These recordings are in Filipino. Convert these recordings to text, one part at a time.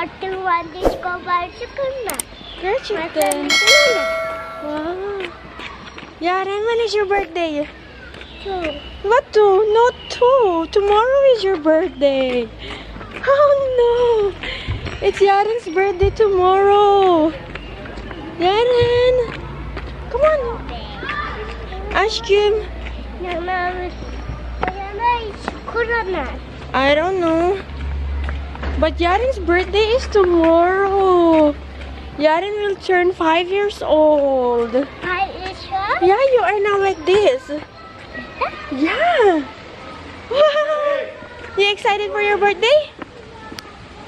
41 days go by chicken na. Your chicken. Wow. Yaren, when is your birthday? 2. What 2? Not 2. Tomorrow is your birthday. Oh no. It's Yaren's birthday tomorrow. Yaren. Come on. Ask him. I don't know. But Yaren's birthday is tomorrow. Yaren will turn 5 years old. Yeah, you are now like this. Yeah. Wow. You excited for your birthday?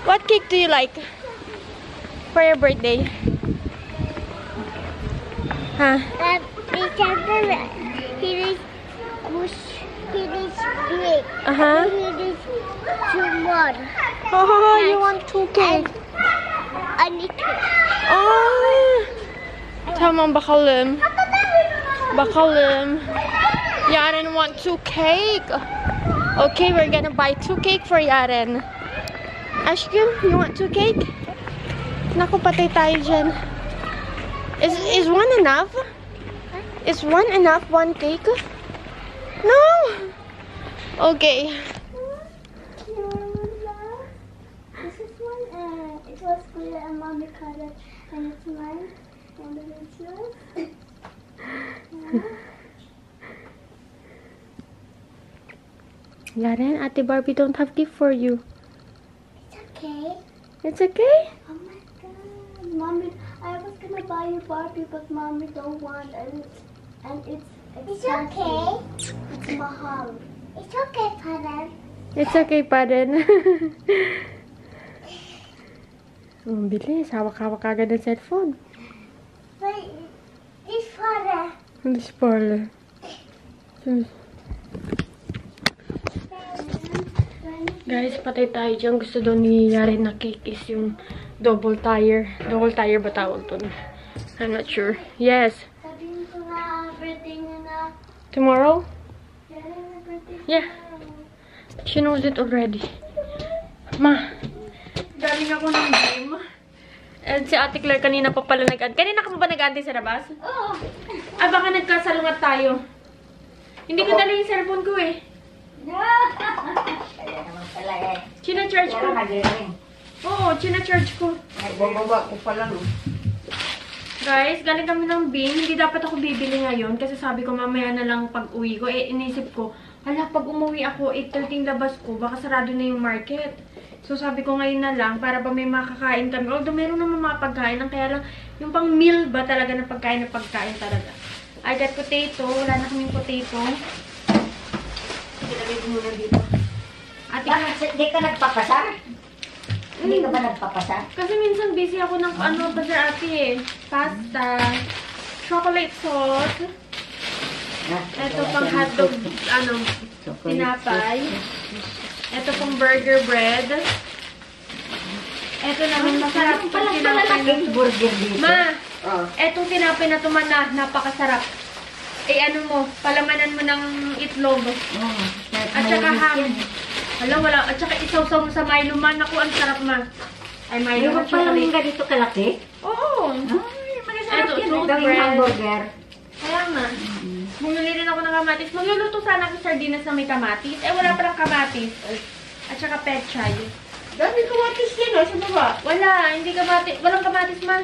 What cake do you like for your birthday? Huh? He is big. Uh-huh. He is small. Oh, you want 2 cakes? And it Oh. Tamam bakalım. Bakalım. Yaren want 2 cake. Okay, we're gonna buy 2 cake for Yaren. Ashkim, you want 2 cake? Naku, patay tayo dyan. Is 1 enough? Is 1 enough? 1 cake? No! Okay. This is one, it was clear and mommy cut it, and it's mine, and it's yours. Yaren, Ate Barbie don't have gift for you. It's okay. It's okay? Oh my god, mommy, I was gonna buy you Barbie, but mommy don't want, and it's okay. It's mahal. It's okay, Father. It's okay pa din. Ang bilis. Hawak-hawak agad ng cellphone. Wait, this Father. This parlor. Guys, patay tayo dyan. Gusto doon ni Yaren na cake is yung double tire. Double tire ba tawag doon? I'm not sure. Yes. Sabihin ko nga, birthday niya na. Tomorrow? Yeah. She knows it already. Ma, galing ako ng gym. And si Ate Claire kanina pa pala kanina ka pa ba nag-ante sa labas? Oo. Ah, baka nagkasalungat tayo. Hindi ko dala yung cellphone ko eh. Kaya naman pala eh. China-charge ko. Kaya nag-ring. Oo, china-charge ko. Nagbababa ko pala no. Guys, galing kami ng bin. Hindi dapat ako bibili ngayon kasi sabi ko mamaya na lang pag uwi ko. Eh, inisip ko, hala, pag umuwi ako, 8:30 labas ko, baka sarado na yung market. So, sabi ko ngayon na lang, para ba may makakain kami. Although, meron naman mga pagkain, kaya lang, yung pang meal ba talaga na pagkain talaga. I got potato. Wala na kaming potato. Ilagay ko muna dito. Ate, Hindi ka nagpapasar? Hindi ka ba nagpapasar? kasi minsan busy ako ng ano pa sa ate eh. Pasta, chocolate sauce, ito pang hotdog, tinapay. Ito pang burger bread. Ito naman masarap itong tinapay na to. Burger dito. Ma, Oh. etong tinapay na to napakasarap. Eh ano mo, palamanan mo ng itlog. Oh, At saka ham. Wala. At saka isaw-saw mo sa Milo man. Ako, ang sarap ma. Ay, Milo Mayroon at pa lang chocolate. ganito kalaki? Oo. Ay, magasarap Ito, yan. salt Gawing bread. hamburger. Kaya nga. Bumili rin ako ng kamatis. Magluluto sana ako sardinas na may kamatis. Eh, wala palang kamatis. At saka pechay. Dami kamatis yan, oh, sa baba. Wala, hindi kamatis. Walang kamatis man.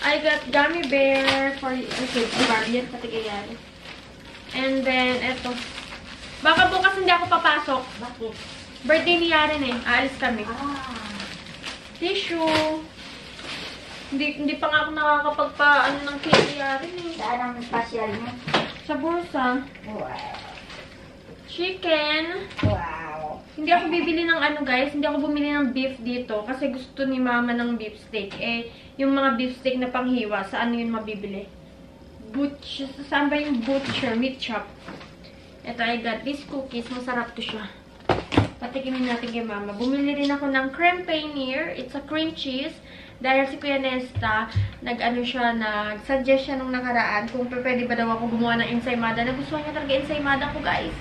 I got gummy bear for, okay, Barbie yan, patigayan. And then, eto. Baka bukas hindi ako papasok. Bakit? Birthday ni Yaren eh. Aalis kami. Tissue. Hindi pa nga ako nakakapagpa-ano ng cake ni Yaren eh. Saan ang special niya? Sa bursa. Wow. Chicken. Wow. Hindi ako bibili ng ano guys. Hindi ako bumili ng beef dito. Kasi gusto ni mama ng beef steak. Eh, yung mga beef steak na panghiwa, saan yun mabibili? Butcher. Saan ba yung butcher? Meat shop. Ito, I got these cookies. Masarap to siya. Patikimin natin kay mama. Bumili rin ako ng creme paneer. It's a cream cheese. Dahil si Kuya Nesta, nag-suggest siya nung nakaraan kung pwede ba daw ako gumawa ng ensaymada. Nagustuhan niya talaga ensaymada ko, guys.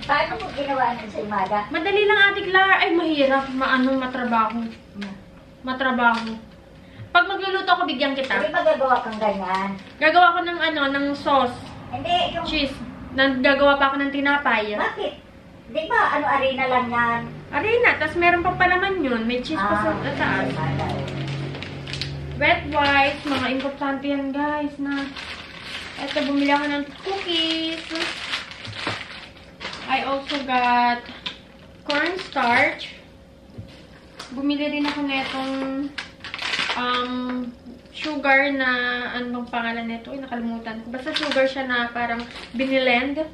Paano mo ginawa nun sa imaga? Madali lang, Ate Clara. Ay, mahirap. Matrabaho. Matrabaho. Pag magluluto ako, bigyan Hindi kita. ba gagawa kang ganyan? Gagawa ko ng ng sauce. Hindi, yung... Cheese. Gagawa pa ako ng tinapay. Bakit? Di ba, arena lang yan? Arena, tas meron pang palaman yun. May cheese pa sa taas. Wet wipes, mga importante yan guys na. Eto, bumili ako ng cookies. I also got cornstarch. Bumili rin ako netong sugar na, ano bang pangalan nito? Ay, nakalimutan ko. Basta sugar siya na parang binilend.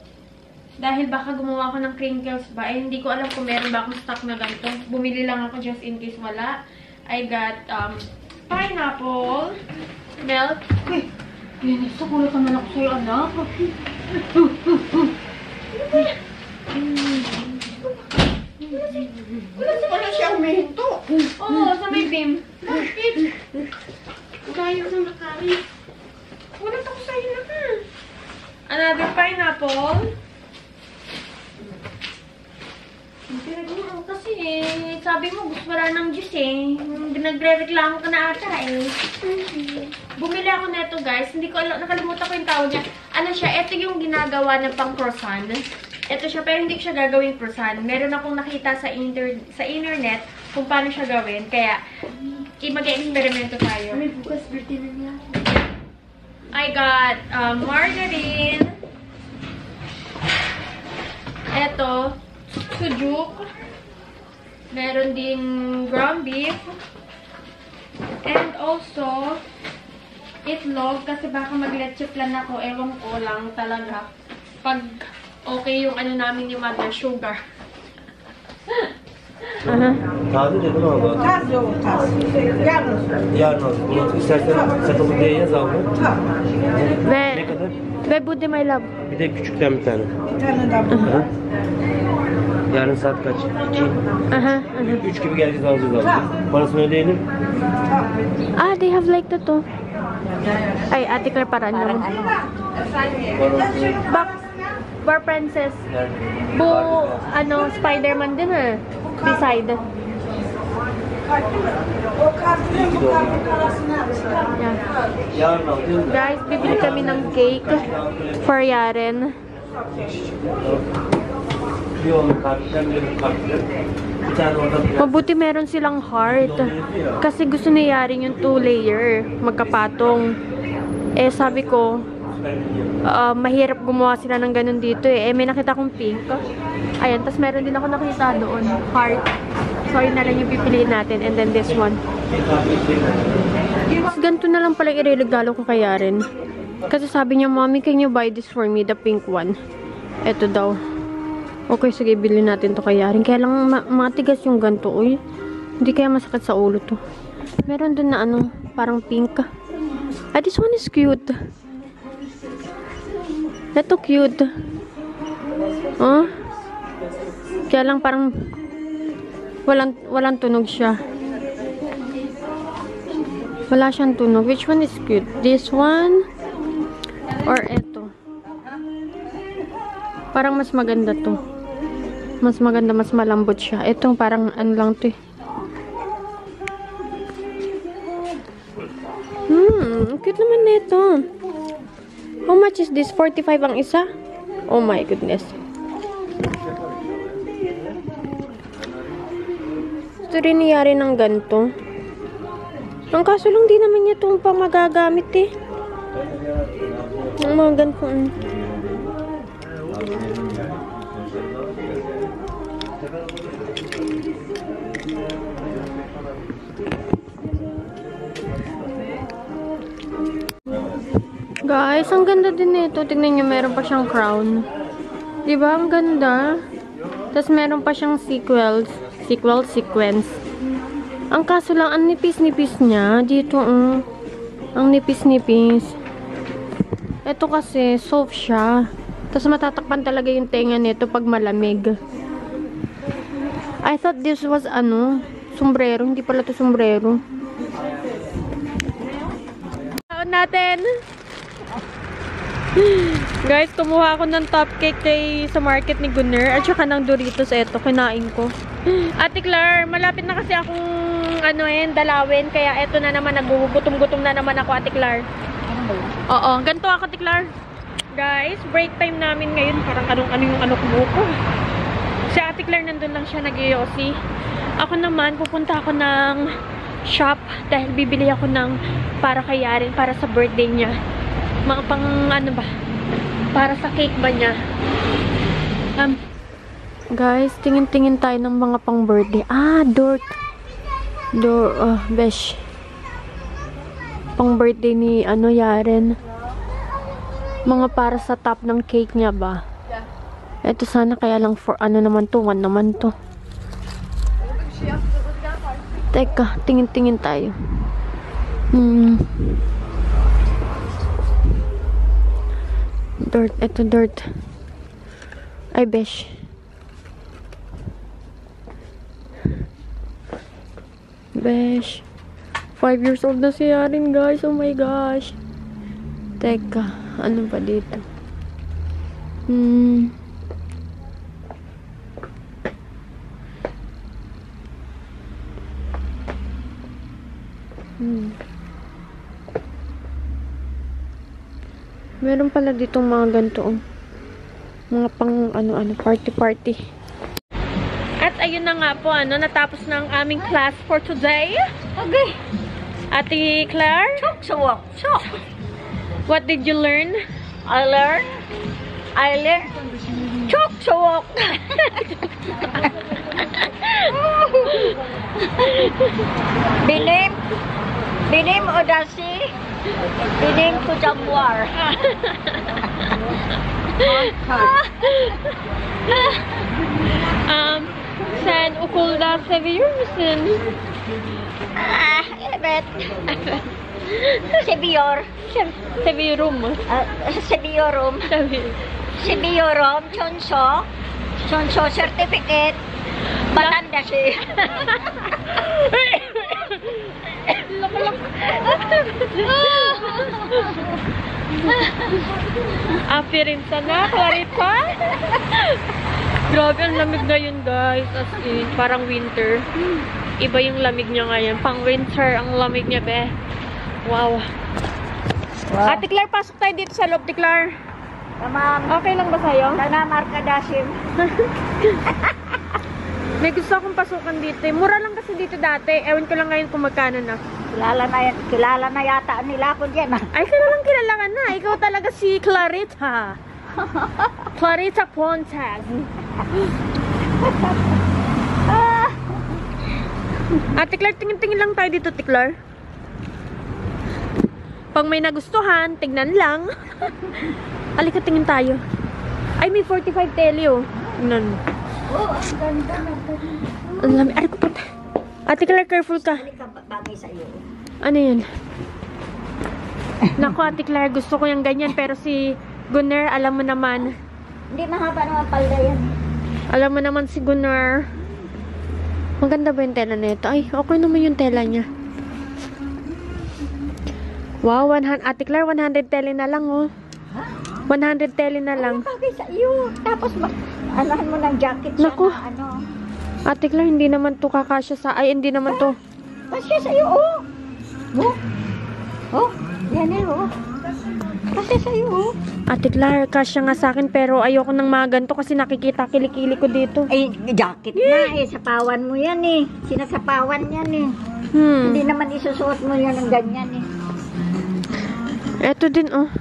Dahil baka gumawa ako ng crinkles ba. Eh, hindi ko alam kung meron ba akong stock na ganito. Bumili lang ako just in case wala. I got pineapple, milk. Uy, linis to. Kulat naman ako sa'yo, anak. Wala siya umihinto. Oo, sa may beam. Bakit? Gayos ng nakari. Kulat ako sa'yo na. Another pineapple. Pinag-uuro kasi eh. Sabi mo, gusto wala ng juice eh. Nagre-reklamo ka na ata eh. Bumili ako neto guys. Hindi ko alam, nakalimutan ko yung tawag niya. Ano siya, ito yung ginagawa ng pang croissant. Ito siya, pero hindi ko siya gagawing croissant. Meron akong nakita sa internet kung paano siya gawin. Kaya, mag-experimento tayo. May bukas birthday na niya. I got margarine. Ito, sujuk. Meron ding ground beef. And also, itlog. Kasi baka mag-leche plan ako. Ewan ko lang talaga. Pag okay yung ano namin ni Mother, sugar. Taze dedim ama. Taze o taze. Yarın. Yarın olsun. Bunu istersen satılı diye yaz abi. Ne kadar? Ve Bude my love. Bir de küçükten bir tane. Bir tane daha bu. Hı? Yarın saat kaç? 2. Aha. 3 gibi geleceğiz alacağız abi. Parasını ödeyelim. Ah, they have like that too. Ay, Ate Claire, paraan Parang naman. ano? Back, Bar Princess. Bu, Spider-Man din eh. Beside. O kartının bu kartın arasına Yeah. Yarın alacağız da. Guys, bibili kami ng cake for Yaren. Bir onun kartından bir kartından. Bir tane oradan. Mabuti meron silang heart. Kasi gusto ni Yaren yung 2-layer. Magkapatong. Eh, sabi ko, mahirap gumawa sila ng ganun dito eh. Eh, may nakita kong pink. Ayan, tas meron din ako nakita doon. Heart. So, yun na lang yung pipiliin natin. And then this one. Ganito na lang pala ireregalo ko kay Yaren. Kasi sabi niya, Mommy, can you buy this for me? The pink one. Ito daw. Okay, sige, bilhin natin to kay Yaren. Kaya lang matigas yung ganito. Uy, hindi kaya masakit sa ulo to. Meron dun na parang pink. Ah, this one is cute. Ito cute. Oh. Kaya lang parang walang tunog siya. Wala siyang tunog. Which one is cute? This one? Or ito? Parang mas maganda to. Mas maganda, mas malambot siya. Itong parang lang to eh. Cute naman nito. How much is this? 45 ang isa? Oh my goodness. Gusto rin niyari ng ganito. Ang kaso lang di naman niya itong pang magagamit eh. Ang mga ganito. Guys, ang ganda din nito. Tignan niyo, meron pa siyang crown. Diba? Ang ganda. Tapos meron pa siyang sequence. Ang kaso lang, ang nipis-nipis niya. Dito, ang nipis-nipis. Ito kasi, soft siya. Tapos matatakpan talaga yung tenga nito pag malamig. I thought this was, sombrero. Hindi pala to sombrero. Taon natin. Guys, kumuha ako ng top cake sa market ni Gunner at saka ng Doritos. Eto, kinain ko. Ate Claire, malapit na kasi akong dalawin. Kaya eto na naman, nagugutom-gutom na naman ako, Ate Claire. Oo, ganito ako, Ate Claire. Guys, break time namin ngayon. Parang ano yung ko. Si Ate Claire nandun lang siya nag-iossi. Ako naman, pupunta ako ng shop dahil bibili ako ng para kay Yaren, para sa birthday niya. Mga pang para sa cake ba niya. Guys, tingin-tingin tayo ng mga pang birthday. Besh. Pang birthday ni Yaren. Mga para sa top ng cake niya ba? Ito sana kaya lang for naman to, 1 naman to. Teka, tingin-tingin tayo. Dirt, ito dirt. Ay, besh. Besh. 5 years old na si Yaren, guys. Oh my gosh. Teka, ano pa dito? Meron pala ditong mga ganito. Mga pang party. At ayun na nga po, natapos na ang aming class for today. Okay. Ate Claire? Chok. What did you learn? I learned chok. Binim odasi. Binim kujamwar. Sen okulda seviyor musun? Evet. Seviyorum. Seviyorum. Chonso certificate. Batandasi. Afirin sana, Clarita. Grabe, ang lamig ngayon, guys. As in, parang winter. Iba yung lamig niya ngayon. Pang winter, ang lamig niya, be. Wow. Ate Claire, pasok tayo dito sa loob, Ate Claire. Tamam. Okay lang ba sa'yo? Sana markadasim. May gusto akong pasukan dito. Mura lang kasi dito dati. Ewan ko lang ngayon kung magkano na. Kilala na yata nila ako dyan. Ay, kilala ka na. Ikaw talaga si Clarita. Clarita Pontas. Ate Claire, tingin-tingin lang tayo dito, Ate Claire. Pag may nagustuhan, tignan lang. Alika, tingin tayo. Ay, may 45 telyo. Tingnan. Oh, ang ganda na. Ang lamig. Ay, kapag. Ate Claire, careful ka. Bagay sa iyo. Ano yun? Naku, Ate Claire, gusto ko yung ganyan. Pero si Gunner, alam mo naman. Hindi mahaba naman palda yan. Alam mo naman si Gunner. Maganda ba yung tela nito? Ay, okay naman yung tela niya. Wow, Ate Claire, 100 tele na lang, oh. 100 tele na lang. Bagay sa iyo. Tapos, alahan mo ng jacket siya. Naku. Na, Ate Claire, hindi naman to kakasya sa... Ay, hindi naman to. Kasya sa iyo, oh. Oh, yan eh, oh. Kasya sa iyo, oh. Ate Claire, kasya nga sa akin, pero ayoko ng mga ganito kasi nakikita kilikili ko dito. Ay, jacket na eh. Sapawan mo yan eh. Sinasapawan yan eh. Hindi naman isusuot mo yan ng ganyan eh. Eto din, oh.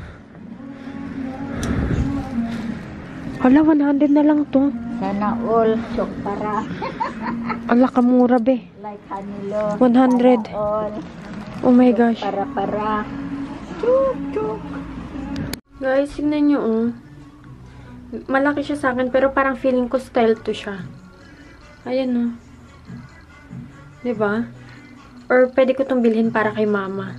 Hala, 100 na lang to. Sana all. Sok para. Ala, kamura, be. Like Hanilo. 100. Sana all. Oh my gosh. Para. Chuk. Guys, tignan nyo, oh. Malaki siya sa akin, pero parang feeling ko style to siya. Ayan, oh. Diba? Or pwede ko itong bilhin para kay mama.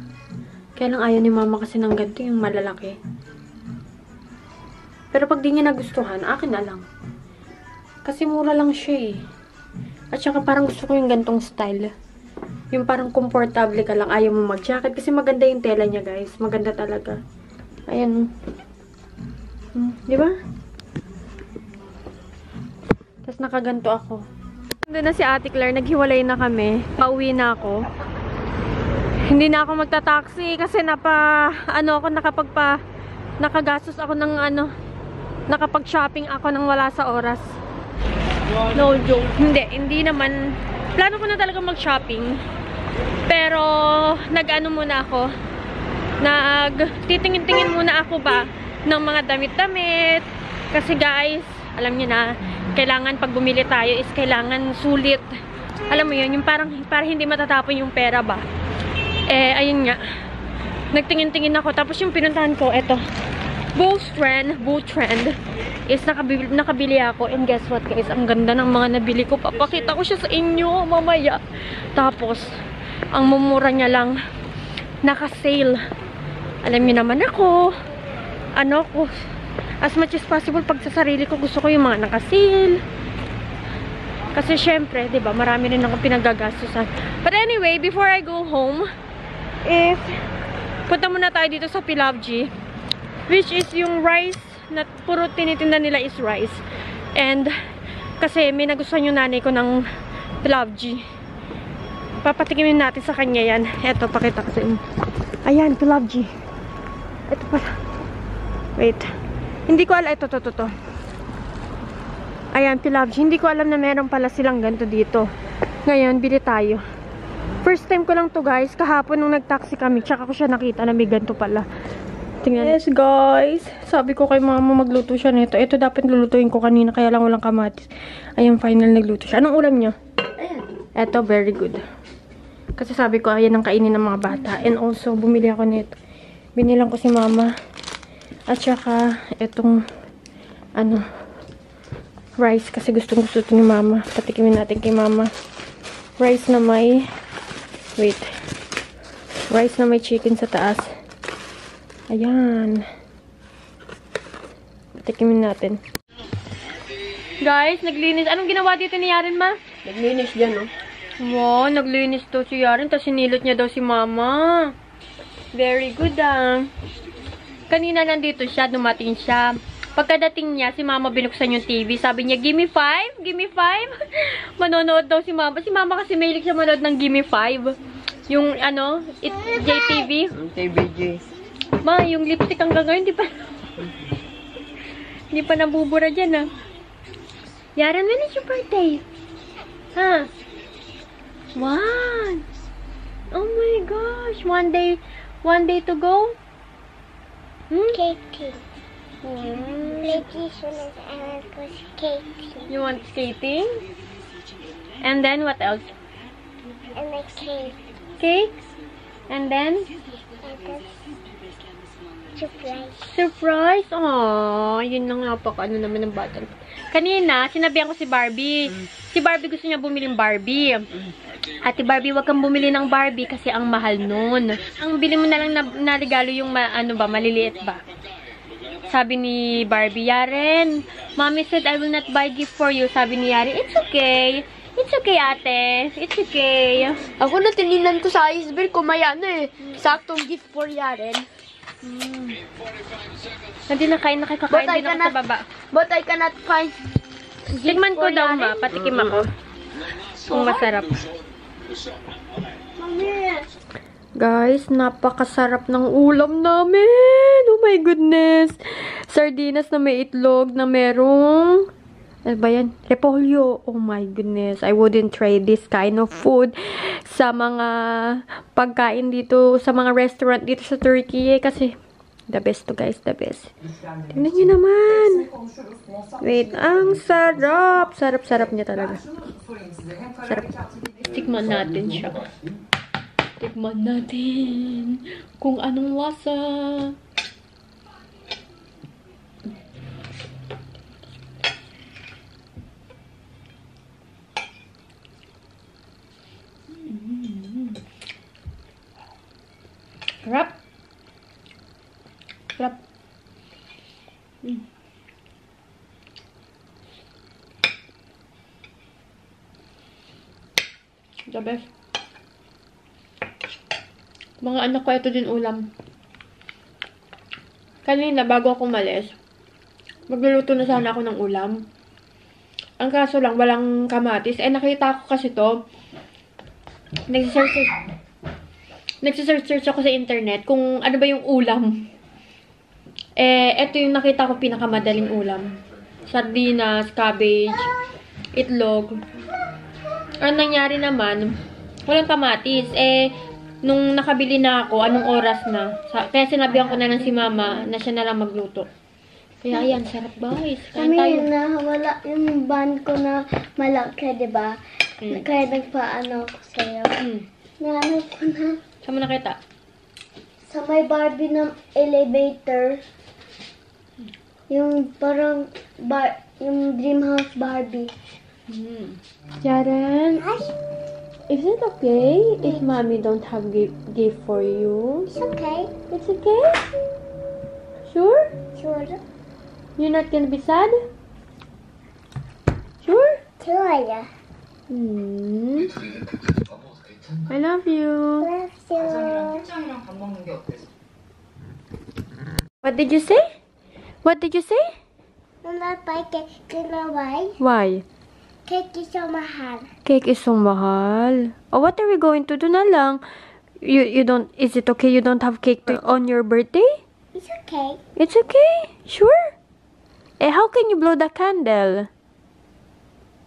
Kaya lang ayaw ni mama kasi ng ganito, yung malalaki. Pero pag di niya nagustuhan, akin na lang. Kasi mura lang siya, eh. At saka parang gusto ko yung gantong style. Yung parang komportable ka lang, ayaw mo mag-jacket. Kasi maganda yung tela niya, guys. Maganda talaga. Ayan. Di ba? Tapos nakaganto ako. Doon na si Ate Claire, naghiwalay na kami. Pauwi na ako. Hindi na ako magta-taxi kasi nakagastos ako ng nakapag-shopping ako nang wala sa oras. No joke. Hindi naman. Plano ko na talaga mag-shopping. Pero, muna ako. Titingin-tingin muna ako ba ng mga damit-damit. Kasi guys, alam niyo na, kailangan pag bumili tayo is kailangan sulit. Alam mo yun, yung para hindi matatapon yung pera ba. Ayun nga. Nagtingin-tingin ako. Tapos yung pinuntahan ko, eto. Both Trend is nakabili ako. And guess what guys, ang ganda ng mga nabili ko. Papakita ko siya sa inyo mamaya. Tapos, ang mumura niya lang, naka-sale. Alam niyo naman ako, as much as possible, pag sa sarili ko, gusto ko yung mga naka-sale. Kasi syempre, diba, marami rin akong pinagagastusan. But anyway, before I go home, is, punta muna tayo dito sa Pilavji. Which is yung rice, na puro tinitinda nila is rice. And, kasi may nagustuhan yung nanay ko ng Pilavji. Papatikimin natin sa kanya yan. Eto, pakita ko sa inyo. Ayan, Pilavji. Ito pala. Wait. Hindi ko alam. Ito. Ayan, Pilavji. Hindi ko alam na meron pala silang ganito dito. Ngayon, bili tayo. First time ko lang to guys. Kahapon nung nag-taxi kami, tsaka ko siya nakita na may ganito pala. Tingnan. Yes, guys. Sabi ko kay mama magluto siya nito. Ito dapat lulutuin ko kanina, kaya lang walang kamatis. Ayan, final nagluto siya. Anong ulam niya? Ito, very good. Kasi sabi ko, ayan ang kainin ng mga bata. And also, bumili ako nito. Binilang ko si mama. At saka, itong, rice. Kasi gustong-gusto ito ni mama. Patikimin natin kay mama. Rice na may, rice na may chicken sa taas. Ayan. Patikimin natin. Guys, naglinis. Anong ginawa dito ni Yaren, ma? Naglinis dyan, no? Wow, naglinis daw si Yaren. Tapos sinilot niya daw si mama. Very good, ah. Kanina nandito siya, dumating siya. Pagkadating niya, si mama binuksan yung TV. Sabi niya, gimme 5? Gimme 5? Manonood daw si mama. Si mama kasi mahilig siya manood ng gimme 5. Yung, JTV. TVJ. Ma, yung lipstick hanggang ngayon, hindi pa nabubura dyan, ah. Yaren, when is your birthday? Ha? One. Oh my gosh. One day to go? Skating. You want skating? And then what else? And like cake. Cakes? And then? Surprise. Surprise? Aww, yun lang napaka naman ng bata. Kanina, sinabihan ko si Barbie. Si Barbie gusto niya bumiling Barbie. Ate Barbie, wag kang bumili ng Barbie kasi ang mahal nun. Ang bili mo na lang na regalo yung maliliit ba? Sabi ni Barbie, Yaren, Mommy said I will not buy gift for you. Sabi ni Yaren, it's okay. It's okay, ate. It's okay. Ako na tininan ko sa iceberg ko, may saktong gift for Yaren. Hindi na kain, nakikakain din ako sa baba. But I cannot find Tigman ko daw, ma. Patikim ako. Kung masarap. Guys, napakasarap ng ulam namin. Oh my goodness. Sardinas na may itlog na merong, ano ba yan? Repolyo. Oh my goodness. I wouldn't trade this kind of food sa mga pagkain dito, sa mga restaurant dito sa Turkey. Kasi, the best to guys, the best. Tingnan nyo naman. Wait, ang sarap. Sarap niya talaga. Sarap. Tikman natin siya. Tikman natin kung anong lasa. Sarap. Sarap. The best. Mga anak ko, ito din ulam. Kanina, bago ako umalis, Magluluto na sana ako ng ulam. Ang kaso lang, walang kamatis. Eh, nakita ko kasi to. Nagsisearch ako sa internet kung ano ba yung ulam. Eh, eto yung nakita ko pinakamadaling ulam. Sardinas, cabbage, itlog. Ang nangyari naman, walang kamatis. Eh, nung nakabili na ako, anong oras na? Kaya sinabihan ko na lang si mama na siya na lang magluto. Kaya ayan, sarap guys. Kain tayo. Kami na wala yung band ko na malaki, diba? Kaya nagpaano ako sa'yo. Naano ko na. Saan mo nakita? Sa may Barbie ng elevator. Yung parang, yung dream house Barbie. Jaren, is it okay if mommy don't have gift for you? It's okay. It's okay? Sure? Sure. You're not gonna be sad? Sure? Sure. I love you. Love you. What did you say? What did you say? Mama, buy cake. You know why? Why? Cake is so mahal. Cake is so mahal. Oh, what are we going to do na lang? You don't, is it okay you don't have cake on your birthday? It's okay. It's okay? Sure? Eh, how can you blow the candle?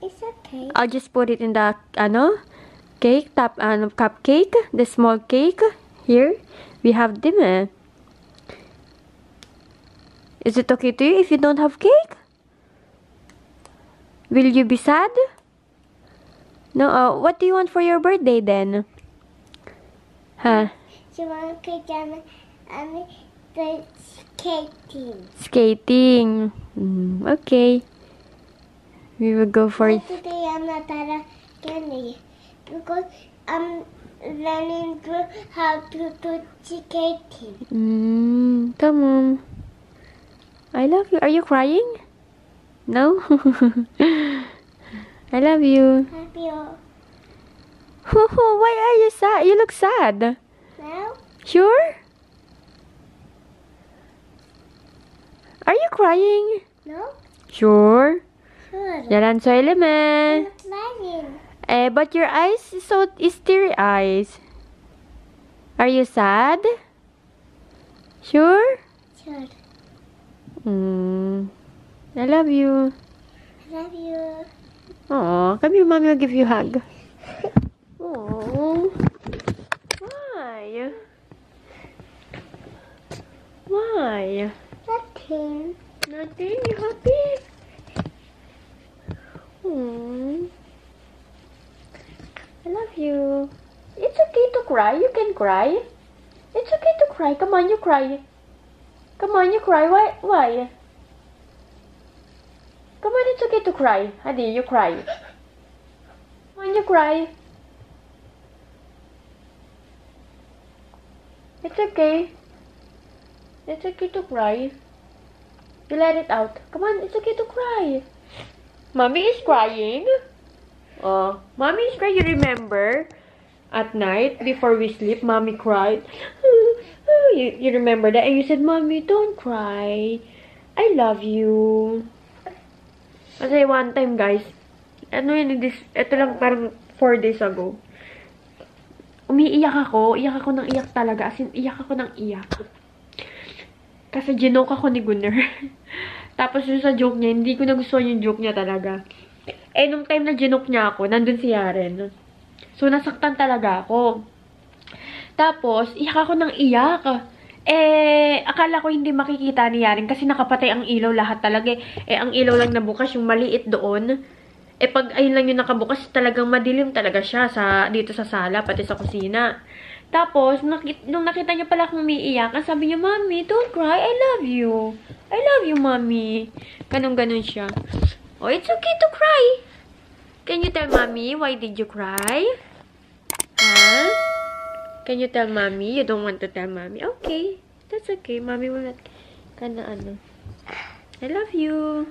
It's okay. I'll just put it in the, cake, cupcake, the small cake. Here, we have them, eh. Is it okay to you if you don't have cake? Will you be sad? No, what do you want for your birthday then? Huh? You want cake and the skating. Skating. Okay. We will go for it. Today I'm not candy because I'm learning how to do skating. Come on. I love you. Are you crying? No? I love you. Love you. Why are you sad? You look sad. Now? Sure? Are you crying? No? Sure. Sure. Jalan sa I'm elemen. not lying. But your eyes is teary eyes. Are you sad? Sure? Sure. I love you. I love you. Aw, come here, mommy will give you a hug. Aww. Why? Why? Nothing. Nothing? You happy? I love you. It's okay to cry. You can cry. It's okay to cry. Come on, you cry. Come on, you cry. Why? Come on, it's okay to cry. Hadi, you cry. Come on, you cry. It's okay. It's okay to cry. You let it out. Come on, it's okay to cry. Mommy is crying. Oh, mommy is crying. You remember? At night, before we sleep, mommy cried. You remember that? And you said, Mommy, don't cry. I love you. Kasi one time, guys, ito lang parang 4 days ago. Iyak ako ng iyak talaga. As in, iyak ako ng iyak. Kasi ginoke ako ni Gunner. Tapos yung sa joke niya, hindi ko nagustuhan yung joke niya talaga. Eh, nung time na ginoke niya ako, nandun si Yaren. So, nasaktan talaga ako. Tapos, iyak ako ng iyak. Eh, akala ko hindi makikita ni Yaren kasi nakapatay ang ilaw lahat talaga. Eh, ang ilaw lang nabukas, yung maliit doon. Eh, pag ayun lang yung nakabukas, talagang madilim talaga siya dito sa sala, pati sa kusina. Tapos, nung nakita niya pala akong umiiyak, sabi niya, Mommy, don't cry, I love you. I love you, Mommy. Ganun siya. Oh, it's okay to cry. Can you tell Mommy why did you cry? Huh? Can you tell Mommy? You don't want to tell Mommy? Okay. That's okay. Mommy will not... I love you.